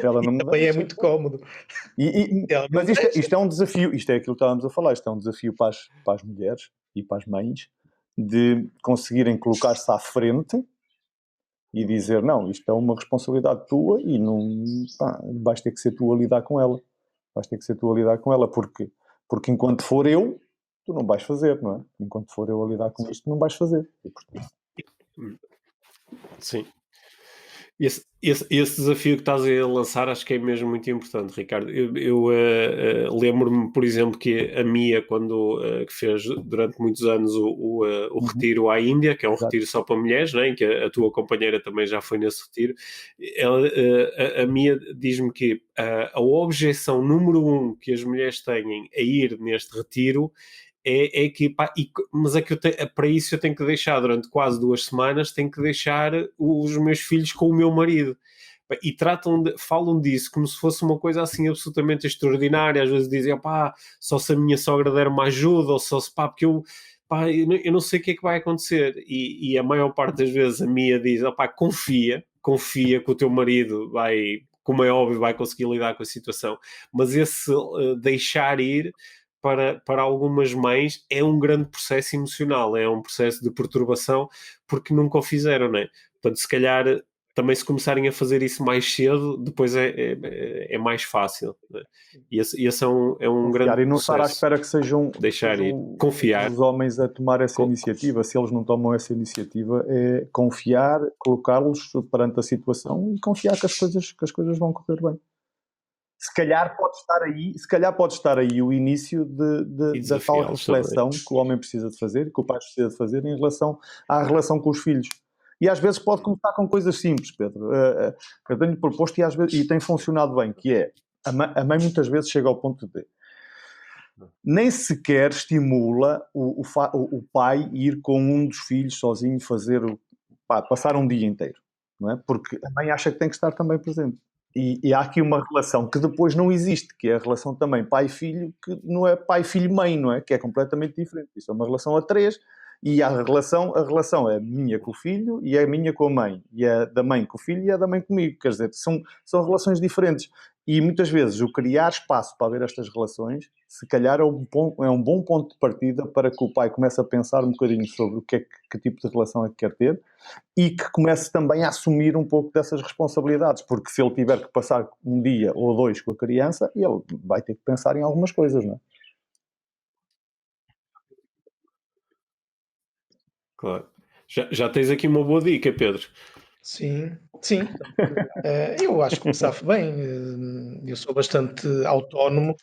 Ela não me Também é deixa. muito cómodo. Ela não Mas me deixa. isto é um desafio, isto é aquilo que estávamos a falar, isto é um desafio para as mulheres e para as mães de conseguirem colocar-se à frente e dizer, não, isto é uma responsabilidade tua e não, pá, vais ter que ser tu a lidar com ela. Vais ter que ser tu a lidar com ela, porque enquanto for eu, tu não vais fazer, não é? Enquanto for eu a lidar com isto, não vais fazer. E, portanto, sim. Esse desafio que estás a lançar acho que é mesmo muito importante, Ricardo. Eu lembro-me, por exemplo, que a Mia, quando que fez durante muitos anos o retiro à Índia, que é um exato. retiro só para mulheres, né, em que a tua companheira também já foi nesse retiro, a Mia diz-me que a objeção número um que as mulheres têm a ir neste retiro é que, pá, mas é que para isso eu tenho que deixar durante quase 2 semanas, tenho que deixar os meus filhos com o meu marido. E falam disso como se fosse uma coisa assim absolutamente extraordinária. Às vezes dizem, pá, só se a minha sogra der uma ajuda, ou só se, pá, porque pá, eu não sei o que é que vai acontecer. E a maior parte das vezes a Mia diz, pá, confia que o teu marido vai, como é óbvio, vai conseguir lidar com a situação. Mas esse deixar ir para algumas mães é um grande processo emocional, é um processo de perturbação porque nunca o fizeram, não é? Portanto, se calhar também se começarem a fazer isso mais cedo, depois é mais fácil, né? E esse é um grande e não estar à processo. espera que sejam Confiar. os homens a tomar essa iniciativa. Se eles não tomam essa iniciativa, é confiar, colocá-los perante a situação e confiar que as coisas vão correr bem. Se calhar pode estar aí o início da tal reflexão que o homem precisa de fazer, que o pai precisa de fazer em relação à relação com os filhos. E às vezes pode começar com coisas simples, Pedro. Eu tenho proposto e tem funcionado bem, que é, a mãe muitas vezes chega ao ponto de nem sequer estimula o pai ir com um dos filhos sozinho passar um dia inteiro, não é? Porque a mãe acha que tem que estar também presente. E há aqui uma relação que depois não existe, que é a relação também pai-filho, que não é pai-filho-mãe, não é? Que é completamente diferente. Isso é uma relação a três, e a relação é minha com o filho e é minha com a mãe, e é da mãe com o filho e é da mãe comigo. Quer dizer, são relações diferentes. E muitas vezes o criar espaço para haver estas relações, se calhar é um bom ponto de partida para que o pai comece a pensar um bocadinho sobre que tipo de relação é que quer ter e que comece também a assumir um pouco dessas responsabilidades, porque se ele tiver que passar um dia ou dois com a criança, ele vai ter que pensar em algumas coisas, não é? Claro. Já tens aqui uma boa dica, Pedro. Sim. Eu acho que me safo bem. Eu sou bastante autónomo.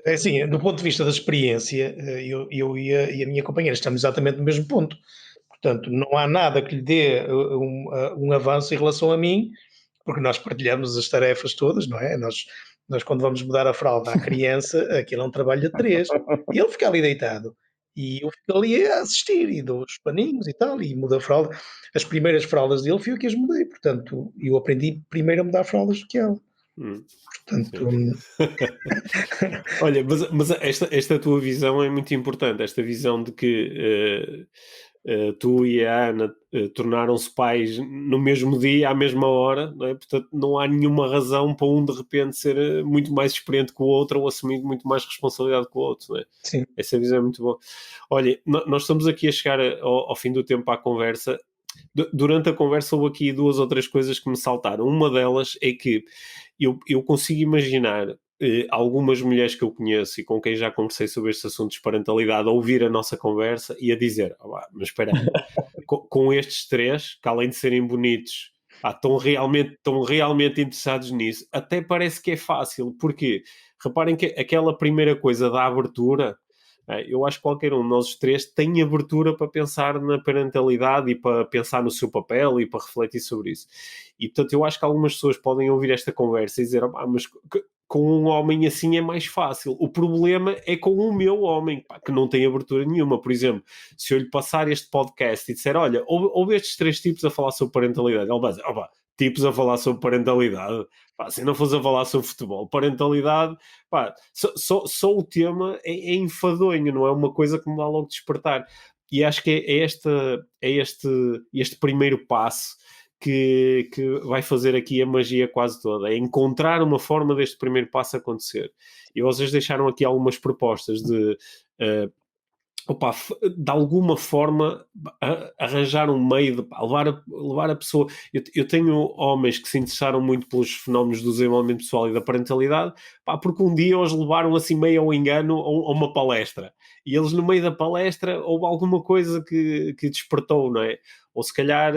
Assim, do ponto de vista da experiência, eu e a minha companheira estamos exatamente no mesmo ponto. Portanto, não há nada que lhe dê um avanço em relação a mim, porque nós partilhamos as tarefas todas, não é? Nós quando vamos mudar a fralda à criança, aquilo é um trabalho de três. E ele fica ali deitado. E eu fico ali a assistir e dou os paninhos e tal, e mudo a fralda. As primeiras fraldas dele fui eu que as mudei, portanto, eu aprendi primeiro a mudar fraldas do que ela. Portanto, olha, mas esta tua visão é muito importante, esta visão de que tu e a Ana tornaram-se pais no mesmo dia, à mesma hora, não é? Portanto não há nenhuma razão para um de repente ser muito mais experiente que o outro ou assumir muito mais responsabilidade que o outro, não é? sim. Essa visão é muito boa. Olha, nós estamos aqui a chegar ao fim do tempo à conversa. Durante a conversa houve aqui 2 ou 3 coisas que me saltaram. Uma delas é que eu consigo imaginar algumas mulheres que eu conheço e com quem já conversei sobre estes assuntos de parentalidade a ouvir a nossa conversa e a dizer, mas espera aí, com estes 3, que além de serem bonitos, estão realmente interessados nisso, até parece que é fácil, porque reparem que aquela primeira coisa da abertura, eu acho que qualquer um de nós 3 tem abertura para pensar na parentalidade e para pensar no seu papel e para refletir sobre isso. E, portanto, eu acho que algumas pessoas podem ouvir esta conversa e dizer, mas com um homem assim é mais fácil. O problema é com o meu homem, que não tem abertura nenhuma. Por exemplo, se eu lhe passar este podcast e disser, olha, ouve estes 3 tipos a falar sobre parentalidade, ele vai dizer, tipos a falar sobre parentalidade, se não fosse a falar sobre futebol, parentalidade, só o tema é enfadonho, não é uma coisa que me dá logo despertar. E acho que é este primeiro passo que vai fazer aqui a magia quase toda, é encontrar uma forma deste primeiro passo acontecer. E vocês deixaram aqui algumas propostas de de alguma forma arranjar um meio de levar a pessoa. Eu tenho homens que se interessaram muito pelos fenómenos do desenvolvimento pessoal e da parentalidade, porque um dia os levaram assim meio ao engano a uma palestra, e eles no meio da palestra houve alguma coisa que despertou, não é? Ou se calhar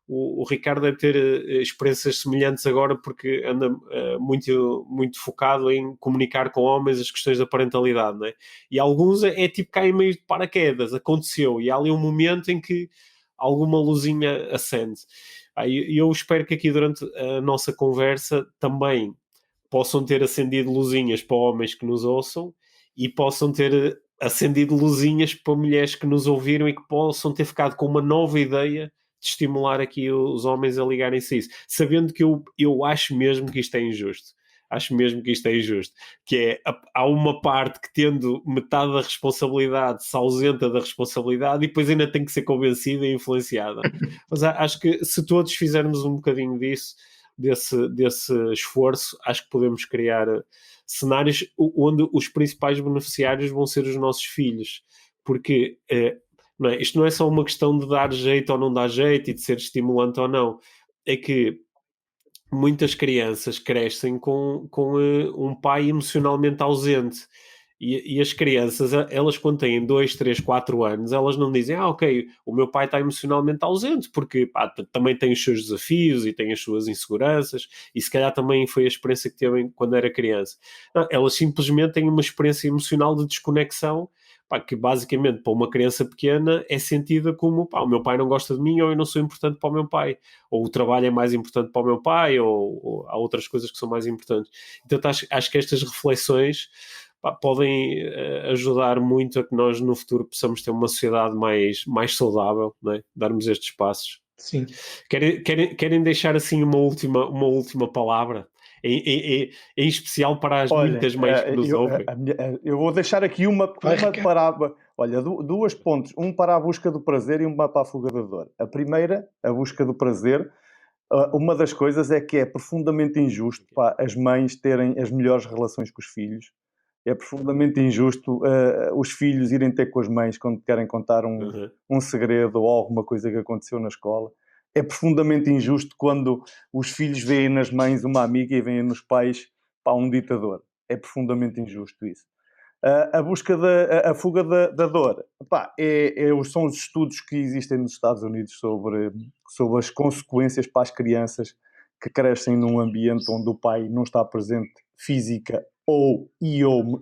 o Ricardo deve ter experiências semelhantes agora, porque anda muito, muito focado em comunicar com homens as questões da parentalidade, não é? E alguns é tipo caem meio de paraquedas, aconteceu, e há ali um momento em que alguma luzinha acende. E eu espero que aqui durante a nossa conversa também possam ter acendido luzinhas para homens que nos ouçam e possam ter acendido luzinhas para mulheres que nos ouviram e que possam ter ficado com uma nova ideia de estimular aqui os homens a ligarem-se a isso, sabendo que eu acho mesmo que isto é injusto. Acho mesmo que isto é injusto, que é, há uma parte que tendo metade da responsabilidade se ausenta da responsabilidade e depois ainda tem que ser convencida e influenciada. Mas acho que se todos fizermos um bocadinho desse esforço, acho que podemos criar cenários onde os principais beneficiários vão ser os nossos filhos, porque isto não é só uma questão de dar jeito ou não dar jeito e de ser estimulante ou não. é que muitas crianças crescem com um pai emocionalmente ausente. E as crianças, elas quando têm 2, 3, 4 anos, elas não dizem, ok, o meu pai está emocionalmente ausente, porque também tem os seus desafios e tem as suas inseguranças, e se calhar também foi a experiência que teve quando era criança. Não, elas simplesmente têm uma experiência emocional de desconexão, que basicamente para uma criança pequena é sentida como, o meu pai não gosta de mim, ou eu não sou importante para o meu pai, ou o trabalho é mais importante para o meu pai, ou há outras coisas que são mais importantes. Então acho que estas reflexões podem ajudar muito a que nós no futuro possamos ter uma sociedade mais saudável, não é? Darmos estes passos. Sim. Querem deixar assim uma última palavra? Em especial para as muitas mães que nos ouvem. Eu vou deixar aqui uma para... Olha, duas pontos. Um para a busca do prazer e uma para a fuga da dor. A primeira, a busca do prazer. Uma das coisas é que é profundamente injusto as mães terem as melhores relações com os filhos. É profundamente injusto os filhos irem ter com as mães quando querem contar um segredo ou alguma coisa que aconteceu na escola. É profundamente injusto quando os filhos veem nas mães uma amiga e veem nos pais um ditador. É profundamente injusto isso. A fuga da dor. São os estudos que existem nos Estados Unidos sobre as consequências para as crianças que crescem num ambiente onde o pai não está presente física ou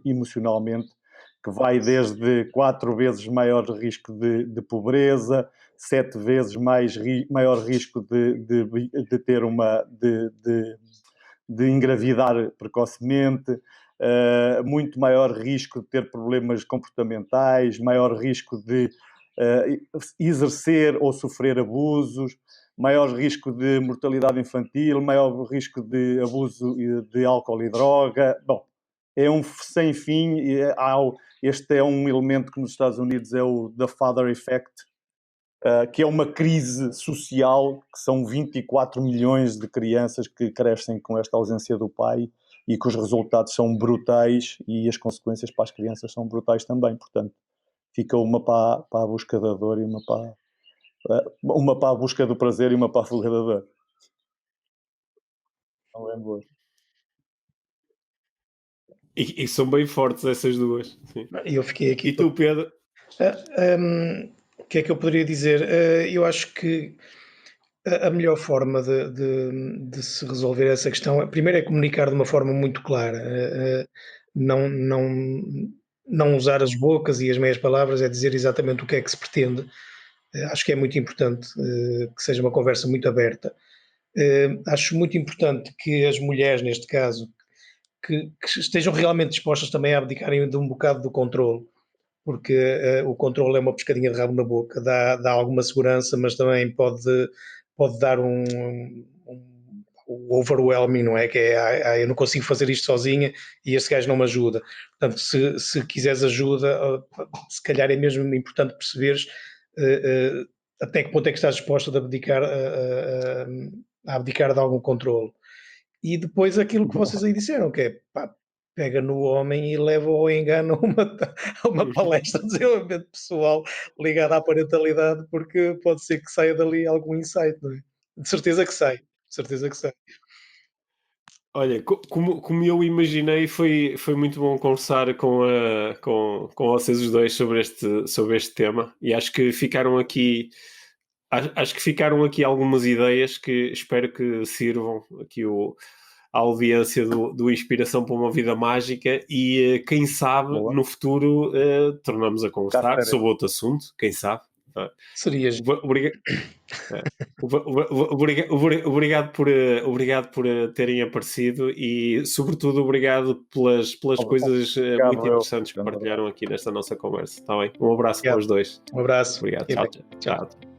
emocionalmente, que vai desde 4 vezes maior risco de pobreza, 7 vezes maior risco de ter de engravidar precocemente, muito maior risco de ter problemas comportamentais, maior risco de exercer ou sofrer abusos, maior risco de mortalidade infantil, maior risco de abuso de álcool e droga. Bom, é um sem fim. Este é um elemento que nos Estados Unidos é o The Father Effect, que é uma crise social, que são 24 milhões de crianças que crescem com esta ausência do pai e que os resultados são brutais e as consequências para as crianças são brutais também. Portanto, fica uma para a busca da dor e uma para a busca do prazer e uma para a fuga da dor. Não é boa. E são bem fortes essas duas. Sim. Eu fiquei aqui... E tu, Pedro? O que é que eu poderia dizer? Eu acho que a melhor forma de se resolver essa questão, primeiro, é comunicar de uma forma muito clara. Não usar as bocas e as meias palavras, é dizer exatamente o que é que se pretende. Acho que é muito importante que seja uma conversa muito aberta. Acho muito importante que as mulheres, neste caso, que estejam realmente dispostas também a abdicarem de um bocado do controle, porque o controle é uma pescadinha de rabo na boca, dá alguma segurança, mas também pode dar um overwhelming, não é? Que é, eu não consigo fazer isto sozinha e este gajo não me ajuda. Portanto, se quiseres ajuda, se calhar é mesmo importante perceberes até que ponto é que estás disposta a abdicar de algum controle. E depois aquilo que vocês aí disseram, que é, pega no homem e leva-o ao engano a uma palestra de desenvolvimento pessoal ligada à parentalidade, porque pode ser que saia dali algum insight, não é? De certeza que sai, de certeza que sai. Olha, como eu imaginei, foi muito bom conversar com vocês os dois sobre este tema, e acho que ficaram aqui algumas ideias que espero que sirvam aqui à audiência do Inspiração para uma Vida Mágica, e quem sabe no futuro tornamos a conversar sobre outro assunto, quem sabe. Seria. Obrigado por terem aparecido e, sobretudo, obrigado pelas coisas muito interessantes que partilharam aqui nesta nossa conversa. Está bem? Um abraço para os dois. Um abraço. Obrigado. Tchau.